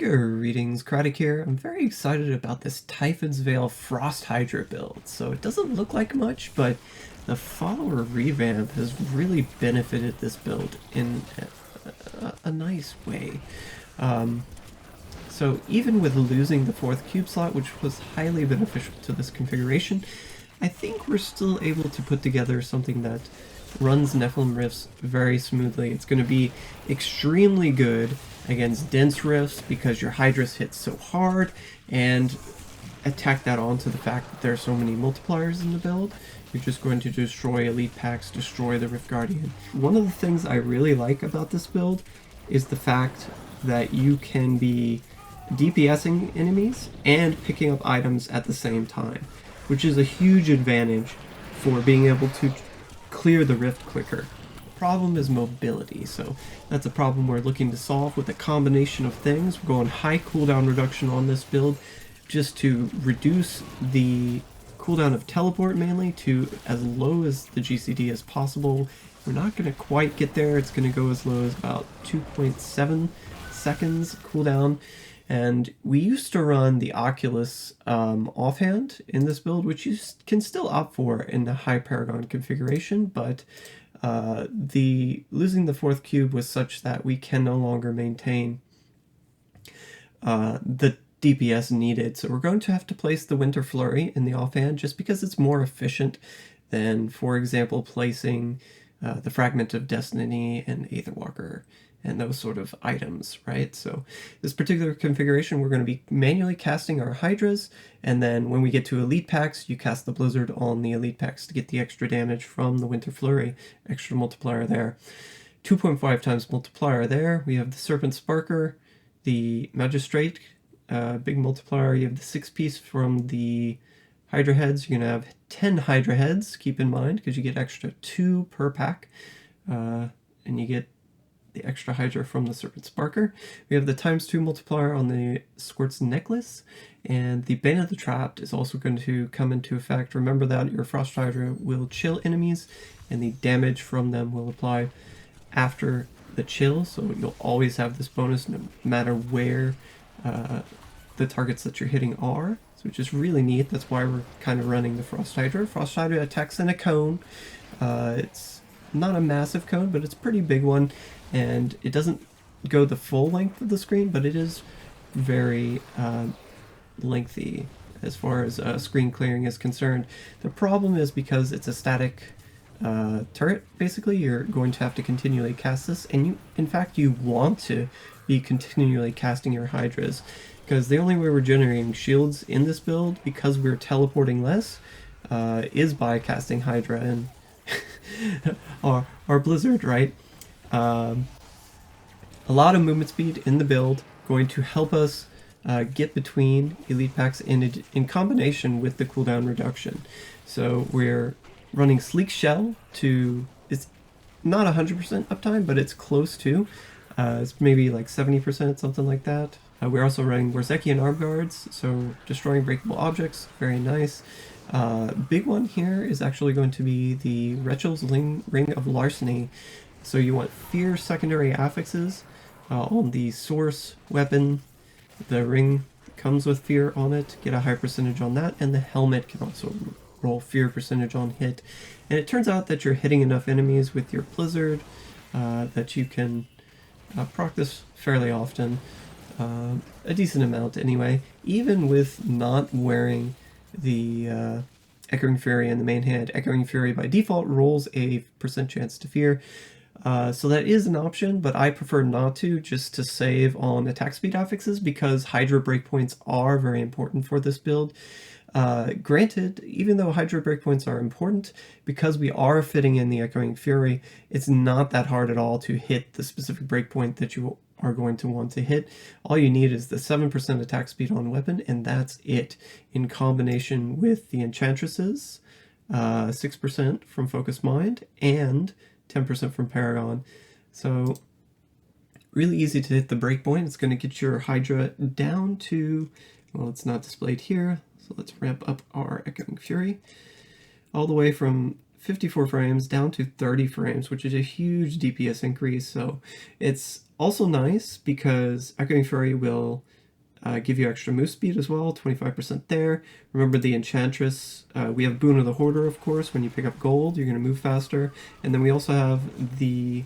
Greetings, Kratic here. I'm very excited about this Typhon's Veil Frost Hydra build. So it doesn't look like much, but the follower revamp has really benefited this build in a nice way. So even with losing the 4th cube slot, which was highly beneficial to this configuration, I think we're still able to put together something that runs Nephilim Rifts very smoothly. It's going to be extremely good against dense rifts because your Hydras hit so hard, and attack that onto the fact that there are so many multipliers in the build. You're just going to destroy elite packs, destroy the Rift Guardian. One of the things I really like about this build is the fact that you can be DPSing enemies and picking up items at the same time, which is a huge advantage for being able to clear the rift quicker. The problem is mobility, so that's a problem we're looking to solve with a combination of things. We're going high cooldown reduction on this build just to reduce the cooldown of teleport mainly to as low as the GCD as possible. We're not going to quite get there. It's going to go as low as about 2.7 seconds cooldown. And we used to run the Oculus offhand in this build, which you can still opt for in the high paragon configuration, but losing the 4th cube was such that we can no longer maintain the DPS needed. So we're going to have to place the Winter Flurry in the offhand just because it's more efficient than, for example, placing the Fragment of Destiny and Aetherwalker and those sort of items, right? So this particular configuration, we're going to be manually casting our Hydras, and then when we get to elite packs, you cast the Blizzard on the elite packs to get the extra damage from the Winter Flurry, extra multiplier there. 2.5 times multiplier there. We have the Serpent Sparker, the Magistrate, big multiplier. You have the 6-piece from the Hydra heads. You're going to have 10 Hydra heads, keep in mind, because you get extra 2 per pack, and you get the extra Hydra from the Serpent Sparker. We have the ×2 multiplier on the Squirt's Necklace, and the Bane of the Trapped is also going to come into effect. Remember that your Frost Hydra will chill enemies, and the damage from them will apply after the chill, so you'll always have this bonus no matter where the targets that you're hitting are, which is really neat. That's why we're kind of running the Frost Hydra. Frost Hydra attacks in a cone. It's not a massive cone, but it's a pretty big one, and it doesn't go the full length of the screen, but it is very lengthy as far as screen clearing is concerned. The problem is because it's a static turret, basically, you're going to have to continually cast this, and in fact, you want to be continually casting your Hydras, because the only way we're generating shields in this build, because we're teleporting less, is by casting Hydra and our Blizzard, right? A lot of movement speed in the build, going to help us get between elite packs in combination with the cooldown reduction. So we're running Sleek Shell to, it's not 100% uptime, but it's close to. It's maybe like 70%, something like that. We're also running Warzekian Arm Guards, so destroying breakable objects, very nice. Big one here is actually going to be the Rechel's Ring of Larceny. So you want Fear secondary affixes on the source weapon. The ring comes with Fear on it, get a high percentage on that, and the helmet can also roll Fear percentage on hit. And it turns out that you're hitting enough enemies with your Blizzard that you can proc this fairly often. A decent amount anyway, even with not wearing the Echoing Fury in the main hand. Echoing Fury by default rolls a % chance to fear, so that is an option, but I prefer not to, just to save on attack speed affixes, because Hydra breakpoints are very important for this build. Granted, even though Hydra breakpoints are important, because we are fitting in the Echoing Fury, it's not that hard at all to hit the specific breakpoint that you are going to want to hit. All you need is the 7% attack speed on weapon, and that's it, in combination with the Enchantresses, 6% from Focus Mind, and 10% from Paragon. So really easy to hit the breakpoint. It's going to get your Hydra down to, well, it's not displayed here, so let's ramp up our Echoing Fury all the way from 54 frames down to 30 frames, which is a huge DPS increase. So it's also nice because Echoing Fury will give you extra move speed as well, 25% there. Remember the Enchantress. We have Boon of the Hoarder, of course. When you pick up gold, you're going to move faster. And then we also have the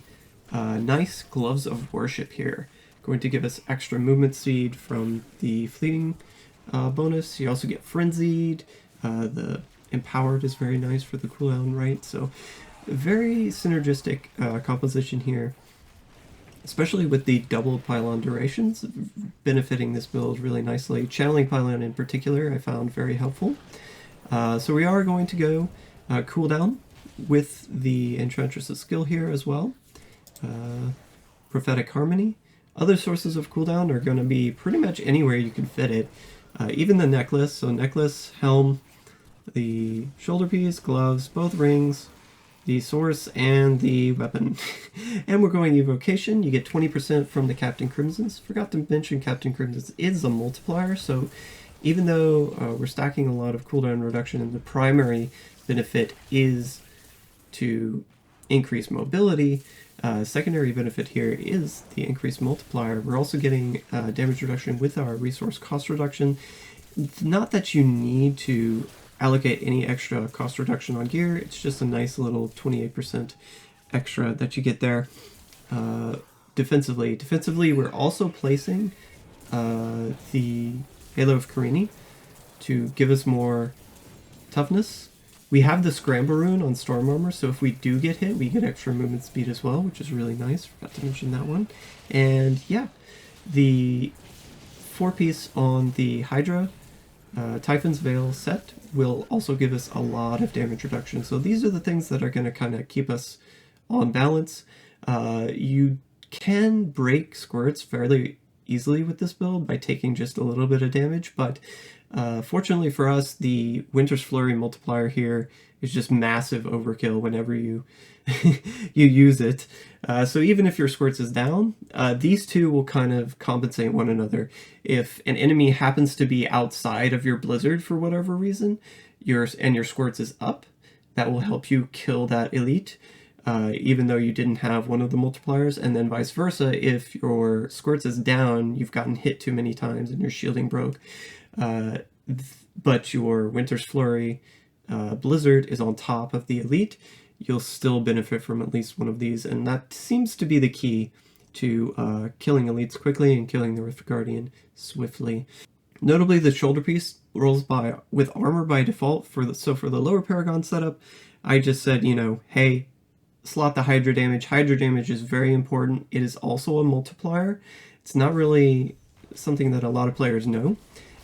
nice Gloves of Worship here, going to give us extra movement speed from the fleeting bonus. You also get Frenzied. The Empowered is very nice for the cooldown, right? So very synergistic composition here, especially with the double pylon durations benefiting this build really nicely. Channeling pylon in particular I found very helpful. So we are going to go cooldown with the Enchantress's skill here as well. Prophetic Harmony. Other sources of cooldown are going to be pretty much anywhere you can fit it. Even the necklace, so necklace, helm, the shoulder piece, gloves, both rings, the source, and the weapon. And we're going evocation. You get 20% from the Captain Crimson's. Forgot to mention Captain Crimson's is a multiplier, so even though we're stacking a lot of cooldown reduction and the primary benefit is to increase mobility, secondary benefit here is the increased multiplier. We're also getting damage reduction with our resource cost reduction. Not that you need to allocate any extra cost reduction on gear, it's just a nice little 28% extra that you get there. Defensively, we're also placing the Halo of Karini to give us more toughness. We have the Scramble rune on Storm Armor, so if we do get hit, we get extra movement speed as well, which is really nice. Forgot to mention that one. And yeah, the 4-piece on the Hydra Typhon's Veil set will also give us a lot of damage reduction. So these are the things that are going to kind of keep us on balance. You can break squirts fairly easily with this build by taking just a little bit of damage, but fortunately for us, the Winter's Flurry multiplier here is just massive overkill whenever you you use it. So even if your squirts is down, these two will kind of compensate one another. If an enemy happens to be outside of your blizzard for whatever reason, your squirts is up, that will help you kill that elite, even though you didn't have one of the multipliers. And then vice versa, if your squirts is down, you've gotten hit too many times and your shielding broke, but your Winter's Flurry blizzard is on top of the elite, you'll still benefit from at least one of these, and that seems to be the key to killing elites quickly and killing the Rift Guardian swiftly. Notably, the shoulder piece rolls with armor by default. So for the lower paragon setup, I just said, hey, slot the Hydra damage. Hydra damage is very important. It is also a multiplier. It's not really something that a lot of players know,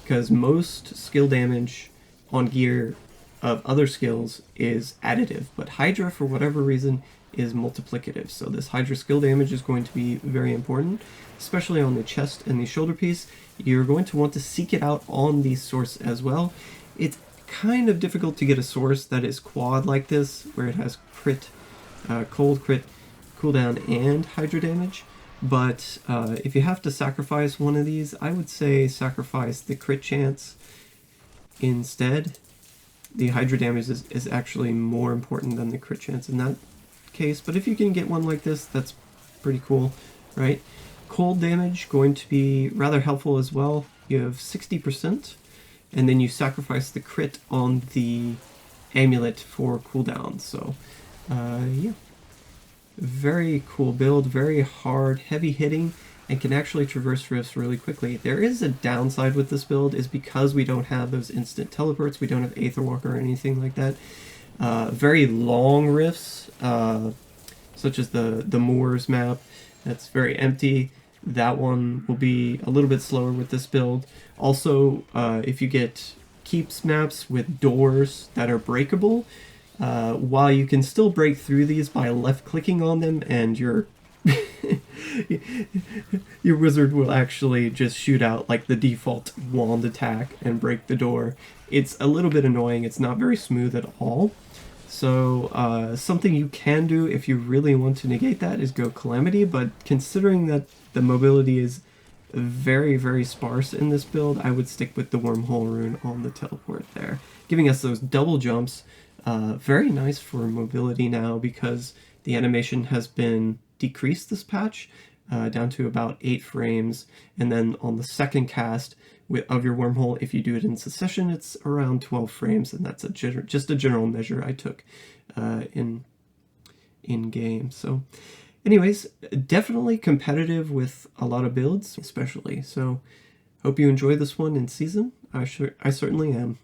because most skill damage on gear of other skills is additive, but Hydra, for whatever reason, is multiplicative. So this Hydra skill damage is going to be very important, especially on the chest and the shoulder piece. You're going to want to seek it out on the source as well. It's kind of difficult to get a source that is quad like this, where it has crit, cold crit, cooldown, and Hydra damage. But if you have to sacrifice one of these, I would say sacrifice the crit chance instead. The Hydra damage is actually more important than the crit chance in that case, but if you can get one like this, that's pretty cool, right? Cold damage, going to be rather helpful as well. You have 60%, and then you sacrifice the crit on the amulet for cooldown. So, yeah. Very cool build, very hard, heavy hitting, and can actually traverse rifts really quickly. There is a downside with this build, is because we don't have those instant teleports, we don't have Aetherwalk or anything like that. Very long rifts, such as the Moors map, that's very empty. That one will be a little bit slower with this build. Also, if you get keeps maps with doors that are breakable, while you can still break through these by left-clicking on them, and your wizard will actually just shoot out like the default wand attack and break the door. It's a little bit annoying. It's not very smooth at all. So something you can do if you really want to negate that is go Calamity, but considering that the mobility is very, very sparse in this build, I would stick with the Wormhole rune on the teleport there, giving us those double jumps Very nice for mobility now because the animation has been decreased this patch down to about 8 frames, and then on the second cast of your wormhole, if you do it in succession, it's around 12 frames, and that's just a general measure I took in game. So anyways, definitely competitive with a lot of builds, especially. So hope you enjoy this one in season. I certainly am.